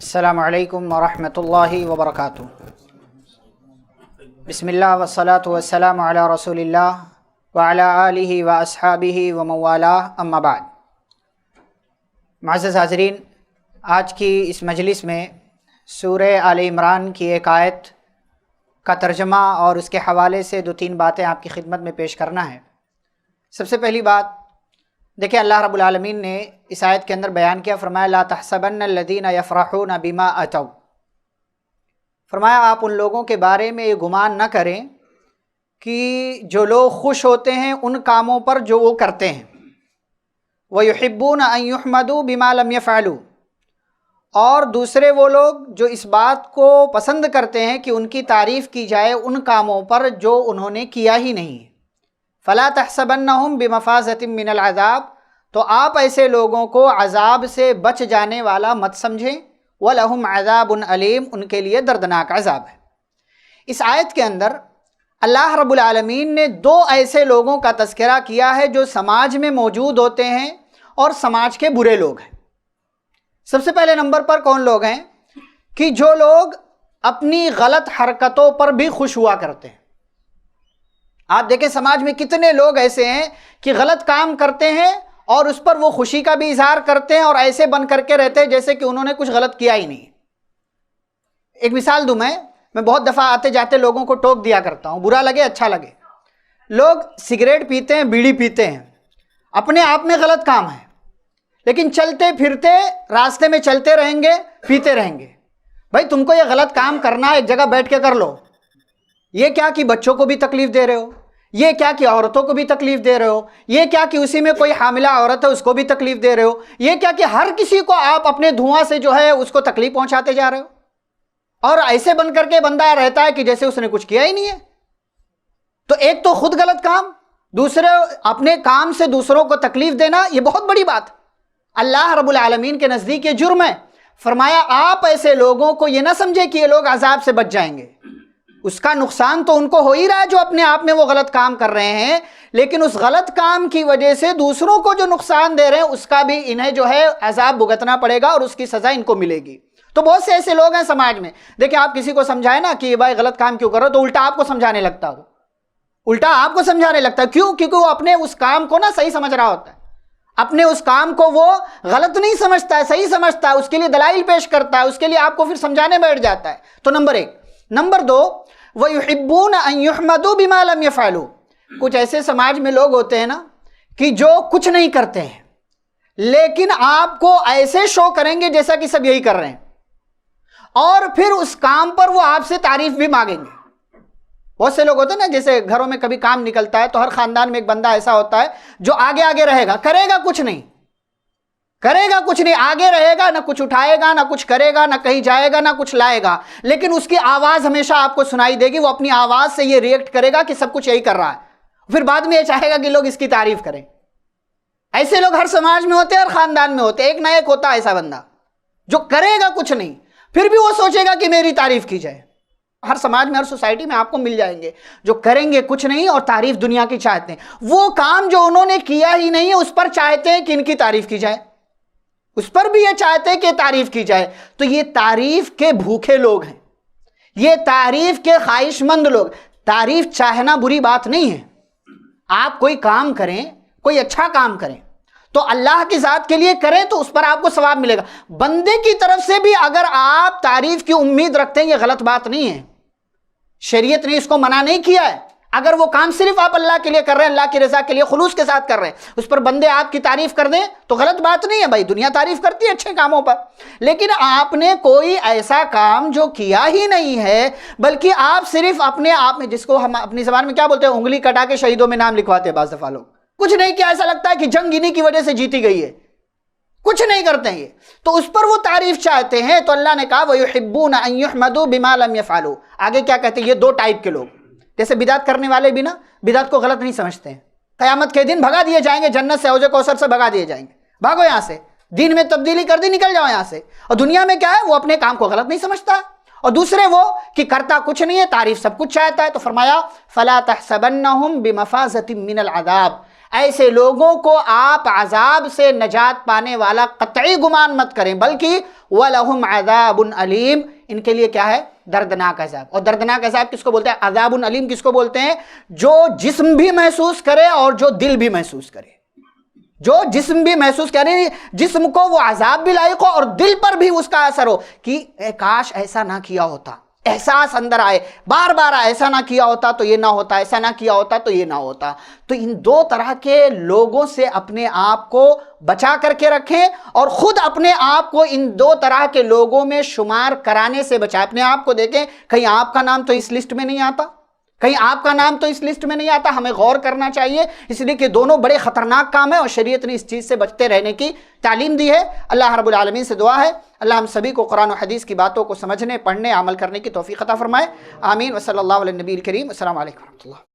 السلام علیکم ورحمۃ اللہ وبرکاتہ۔ بسم اللہ والصلاة والسلام علی رسول اللہ وعلی آلہ واصحابہ ومن والاه، اما بعد۔ معزز حاضرین، آج کی اس مجلس میں سورہ آل عمران کی ایک آیت کا ترجمہ اور اس کے حوالے سے دو تین باتیں آپ کی خدمت میں پیش کرنا ہے۔ سب سے پہلی بات دیکھیں، اللہ رب العالمین نے اس آیت کے اندر بیان کیا، فرمایا لا تحسبن الذین یفرحون بما اتوا، فرمایا آپ ان لوگوں کے بارے میں یہ گمان نہ کریں کہ جو لوگ خوش ہوتے ہیں ان کاموں پر جو وہ کرتے ہیں، وَيُحِبُّونَ أَن يُحْمَدُوا بِمَا لَمْ يَفْعَلُوا، اور دوسرے وہ لوگ جو اس بات کو پسند کرتے ہیں کہ ان کی تعریف کی جائے ان کاموں پر جو انہوں نے کیا ہی نہیں۔ فَلَا تَحْسَبَنَّهُمْ بِمَفَازَةٍ مِّنَ الْعَذَابِ، تو آپ ایسے لوگوں کو عذاب سے بچ جانے والا مت سمجھیں، وَلَهُمْ عَذَابٌ أَلِيمٌ، ان کے لیے دردناک عذاب ہے۔ اس آیت کے اندر اللہ رب العالمین نے دو ایسے لوگوں کا تذکرہ کیا ہے جو سماج میں موجود ہوتے ہیں اور سماج کے برے لوگ ہیں۔ سب سے پہلے نمبر پر کون لوگ ہیں کہ جو لوگ اپنی غلط حرکتوں پر بھی خوش ہوا کرتے ہیں۔ آپ دیکھیں سماج میں کتنے لوگ ایسے ہیں کہ غلط کام کرتے ہیں اور اس پر وہ خوشی کا بھی اظہار کرتے ہیں اور ایسے بن کر کے رہتے ہیں جیسے کہ انہوں نے کچھ غلط کیا ہی نہیں۔ ایک مثال دوں، میں بہت دفعہ آتے جاتے لوگوں کو ٹوک دیا کرتا ہوں، برا لگے اچھا لگے۔ لوگ سگریٹ پیتے ہیں، بیڑی پیتے ہیں، اپنے آپ میں غلط کام ہے، لیکن چلتے پھرتے راستے میں چلتے رہیں گے، پیتے رہیں گے۔ بھائی تم کو یہ غلط کام کرنا ہے، ایک جگہ بیٹھ کے کر لو۔ یہ کیا کہ بچوں کو بھی تکلیف دے رہے ہو، یہ کیا کہ عورتوں کو بھی تکلیف دے رہے ہو، یہ کیا کہ اسی میں کوئی حاملہ عورت ہے اس کو بھی تکلیف دے رہے ہو، یہ کیا کہ ہر کسی کو آپ اپنے دھواں سے جو ہے اس کو تکلیف پہنچاتے جا رہے ہو، اور ایسے بن کر کے بندہ رہتا ہے کہ جیسے اس نے کچھ کیا ہی نہیں ہے۔ تو ایک تو خود غلط کام، دوسرے اپنے کام سے دوسروں کو تکلیف دینا، یہ بہت بڑی بات اللہ رب العالمین کے نزدیک یہ جرم ہے۔ فرمایا آپ ایسے لوگوں کو یہ نہ سمجھے کہ یہ لوگ عذاب سے بچ جائیں گے، اس کا نقصان تو ان کو ہو ہی رہا ہے جو اپنے آپ میں وہ غلط کام کر رہے ہیں، لیکن اس غلط کام کی وجہ سے دوسروں کو جو نقصان دے رہے ہیں اس کا بھی انہیں جو ہے عذاب بھگتنا پڑے گا اور اس کی سزا ان کو ملے گی۔ تو بہت سے ایسے لوگ ہیں سماج میں، دیکھیں آپ کسی کو سمجھائیں نا کہ بھائی غلط کام کیوں کرو، تو الٹا آپ کو سمجھانے لگتا ہے، الٹا آپ کو سمجھانے لگتا ہے۔ کیوں؟ کیونکہ وہ اپنے اس کام کو نا صحیح سمجھ رہا ہوتا ہے، اپنے اس کام کو وہ غلط نہیں سمجھتا ہے، صحیح سمجھتا ہے، اس کے لیے دلائل پیش کرتا ہے، اس کے لیے آپ کو پھر سمجھانے بیٹھ جاتا ہے۔ تو نمبر ایک۔ نمبر دو، وَيُحِبُّونَ أَن يُحْمَدُوا بِمَا لَمْ يَفْعَلُوا، کچھ ایسے سماج میں لوگ ہوتے ہیں نا کہ جو کچھ نہیں کرتے ہیں لیکن آپ کو ایسے شو کریں گے جیسا کہ سب یہی کر رہے ہیں، اور پھر اس کام پر وہ آپ سے تعریف بھی مانگیں گے۔ بہت سے لوگ ہوتے ہیں نا، جیسے گھروں میں کبھی کام نکلتا ہے تو ہر خاندان میں ایک بندہ ایسا ہوتا ہے جو آگے آگے رہے گا، کرے گا کچھ نہیں، کرے گا کچھ نہیں، آگے رہے گا، نہ کچھ اٹھائے گا، نہ کچھ کرے گا، نہ کہیں جائے گا، نہ کچھ لائے گا، لیکن اس کی آواز ہمیشہ آپ کو سنائی دے گی، وہ اپنی آواز سے یہ ریئیکٹ کرے گا کہ سب کچھ یہی کر رہا ہے، پھر بعد میں یہ چاہے گا کہ لوگ اس کی تعریف کریں۔ ایسے لوگ ہر سماج میں ہوتے ہیں، ہر خاندان میں ہوتے ہیں، ایک نہ ایک ہوتا ہے ایسا بندہ جو کرے گا کچھ نہیں، پھر بھی وہ سوچے گا کہ میری تعریف کی جائے۔ ہر سماج میں، ہر سوسائٹی میں آپ کو مل جائیں گے جو کریں گے کچھ نہیں اور تعریف دنیا کی چاہتے ہیں، وہ کام جو انہوں نے کیا ہی نہیں ہے اس پر چاہتے ہیں کہ ان کی تعریف کی جائے، اس پر بھی یہ چاہتے ہیں کہ تعریف کی جائے۔ تو یہ تعریف کے بھوکے لوگ ہیں، یہ تعریف کے خواہش مند لوگ۔ تعریف چاہنا بری بات نہیں ہے، آپ کوئی کام کریں، کوئی اچھا کام کریں تو اللہ کی ذات کے لیے کریں تو اس پر آپ کو ثواب ملے گا۔ بندے کی طرف سے بھی اگر آپ تعریف کی امید رکھتے ہیں، یہ غلط بات نہیں ہے، شریعت نے اس کو منع نہیں کیا ہے۔ اگر وہ کام صرف آپ اللہ کے لیے کر رہے ہیں، اللہ کی رضا کے لیے خلوص کے ساتھ کر رہے ہیں، اس پر بندے آپ کی تعریف کر دیں تو غلط بات نہیں ہے۔ بھائی دنیا تعریف کرتی ہے اچھے کاموں پر، لیکن آپ نے کوئی ایسا کام جو کیا ہی نہیں ہے، بلکہ آپ صرف اپنے آپ میں، جس کو ہم اپنی زبان میں کیا بولتے ہیں، انگلی کٹا کے شہیدوں میں نام لکھواتے ہیں بعض دفعہ لوگ، کچھ نہیں کیا، ایسا لگتا ہے کہ جنگ انہی کی وجہ سے جیتی گئی ہے، کچھ نہیں کرتے ہیں یہ، تو اس پر وہ تعریف چاہتے ہیں۔ تو اللہ نے کہا وَيُحِبُّونَ أَن يُحْمَدُوا بِمَا لَمْ يَفْعَلُوا، آگے کیا کہتے ہیں، یہ دو ٹائپ کے لوگ، جیسے بدعت کرنے والے بھی نا بدعت کو غلط نہیں سمجھتے ہیں، قیامت کے دن بھگا دیے جائیں گے، جنت سے حوض کوثر سے بھگا دیے جائیں گے، بھاگو یہاں سے، دین میں تبدیلی کر دی، نکل جاؤ یہاں سے۔ اور دنیا میں کیا ہے، وہ اپنے کام کو غلط نہیں سمجھتا، اور دوسرے وہ کہ کرتا کچھ نہیں ہے، تعریف سب کچھ چاہتا ہے۔ تو فرمایا فَلَا تَحْسَبَنَّهُمْ بِمَفَازَةٍ مِّنَ الْعَذَابِ، ایسے لوگوں کو آپ عذاب سے نجات پانے والا قطعی گمان مت کریں، بلکہ وَلَهُمْ عَذَابٌ عَلِيمٌ، ان کے لیے کیا ہے؟ دردناک عذاب۔ اور دردناک عذاب کس کو بولتے ہیں؟ عذاب علیم کس کو بولتے ہیں؟ جو جسم بھی محسوس کرے اور جو دل بھی محسوس کرے۔ جو جسم بھی محسوس کرے، جسم کو وہ عذاب بھی لائق ہو اور دل پر بھی اس کا اثر ہو کہ اے کاش ایسا نہ کیا ہوتا، احساس اندر آئے بار بار، ایسا نہ کیا ہوتا تو یہ نہ ہوتا، ایسا نہ کیا ہوتا تو یہ نہ ہوتا۔ تو ان دو طرح کے لوگوں سے اپنے آپ کو بچا کر کے رکھیں، اور خود اپنے آپ کو ان دو طرح کے لوگوں میں شمار کرانے سے بچائیں۔ اپنے آپ کو دیکھیں، کہیں آپ کا نام تو اس لسٹ میں نہیں آتا، کہیں آپ کا نام تو اس لسٹ میں نہیں آتا۔ ہمیں غور کرنا چاہیے، اس لیے کہ دونوں بڑے خطرناک کام ہیں اور شریعت نے اس چیز سے بچتے رہنے کی تعلیم دی ہے۔ اللہ رب العالمین سے دعا ہے اللہ ہم سبھی کو قرآن و حدیث کی باتوں کو سمجھنے، پڑھنے، عمل کرنے کی توفیق عطا فرمائے۔ آمین۔ وصلی اللہ علی النبی الکریم۔ السلام علیکم ورحمۃ اللہ۔